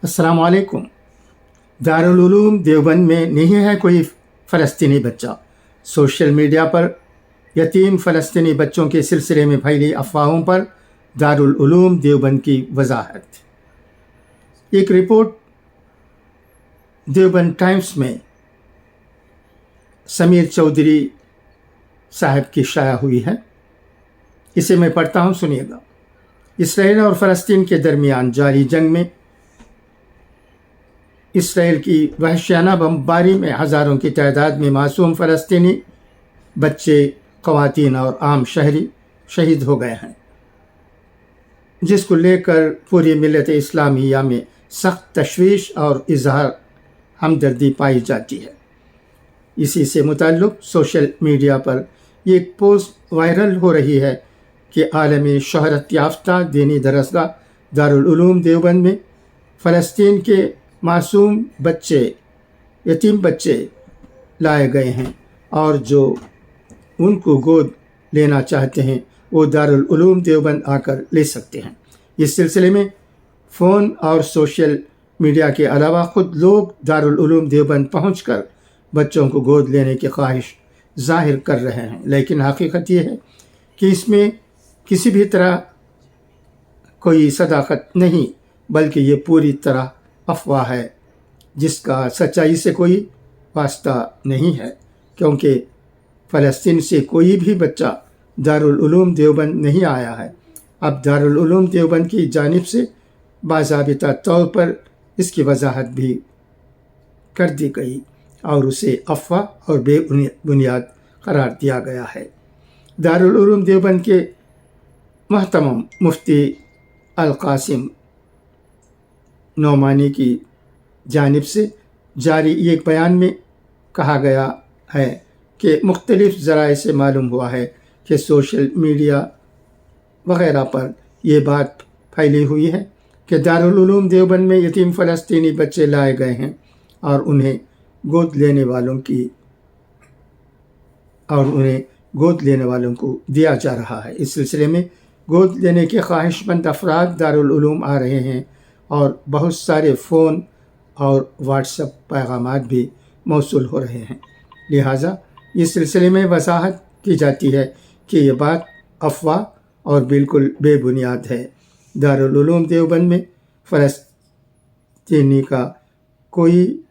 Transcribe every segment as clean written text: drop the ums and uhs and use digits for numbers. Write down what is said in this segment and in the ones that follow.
अस्सलाम वालेकुम। दारुल उलूम देवबंद में नहीं है कोई फ़लस्तीनी बच्चा। सोशल मीडिया पर यतीम फ़लस्तीनी बच्चों के सिलसिले में फैली अफवाहों पर दारुल उलूम देवबंद की वजाहत। एक रिपोर्ट देवबंद टाइम्स में समीर चौधरी साहब की शाया हुई है। इसे मैं पढ़ता हूँ, सुनिएगा। इसराइल और फ़लस्तीन के दरमियान जारी जंग में इसराइल की वहशियाना बमबारी में हज़ारों की तादाद में मासूम फ़लस्तीनी बच्चे, ख़वातीन और आम शहरी शहीद हो गए हैं, जिसको लेकर पूरी मिल्लत इस्लामिया में सख्त तशवीश और इजहार हमदर्दी पाई जाती है। इसी से मुताल्लिक़ सोशल मीडिया पर एक पोस्ट वायरल हो रही है कि आलमी शोहरत याफ्ता दीनी दरसगाह दारुल उलूम देवबंद में फ़लस्तीन के मासूम बच्चे, यतीम बच्चे लाए गए हैं और जो उनको गोद लेना चाहते हैं वो दारुल उलूम देवबंद आकर ले सकते हैं। इस सिलसिले में फ़ोन और सोशल मीडिया के अलावा ख़ुद लोग दारुल उलूम देवबंद पहुंचकर बच्चों को गोद लेने की ख्वाहिश ज़ाहिर कर रहे हैं, लेकिन हकीकत ये है कि इसमें किसी भी तरह कोई सदाकत नहीं, बल्कि ये पूरी तरह अफवाह है जिसका सच्चाई से कोई वास्ता नहीं है, क्योंकि फ़लस्तीन से कोई भी बच्चा दारुल उलूम देवबंद नहीं आया है। अब दारुल उलूम देवबंद की जानिब से बाज़ाबिता तौर पर इसकी वजाहत भी कर दी गई और उसे अफवाह और बेबुनियाद करार दिया गया है। दारुल उलूम देवबंद के मोहतरम मुफ्ती अल-क़ासिम नोमानी की जानिब से जारी एक बयान में कहा गया है कि मुख्तलिफ ज़राए से मालूम हुआ है कि सोशल मीडिया वगैरह पर यह बात फैली हुई है कि दारुल उलूम देवबंद में यतीम फ़लस्तीनी बच्चे लाए गए हैं और उन्हें गोद लेने वालों को दिया जा रहा है। इस सिलसिले में गोद लेने के ख्वाहिशमंद अफराद दारुल उलूम आ रहे हैं और बहुत सारे फ़ोन और व्हाट्सएप पैगामात भी मौसूल हो रहे हैं। लिहाजा इस सिलसिले में वजाहत की जाती है कि ये बात अफवाह और बिल्कुल बेबुनियाद है। दारुल उलूम देवबंद में फ़लस्तीनी का कोई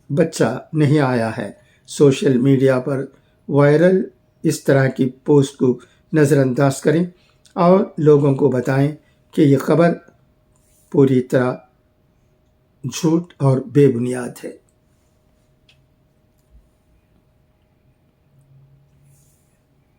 बच्चा नहीं आया है। सोशल मीडिया पर वायरल इस तरह की पोस्ट को नज़रअंदाज करें और लोगों को बताएं कि ये खबर पूरी तरह झूठ और बेबुनियाद है।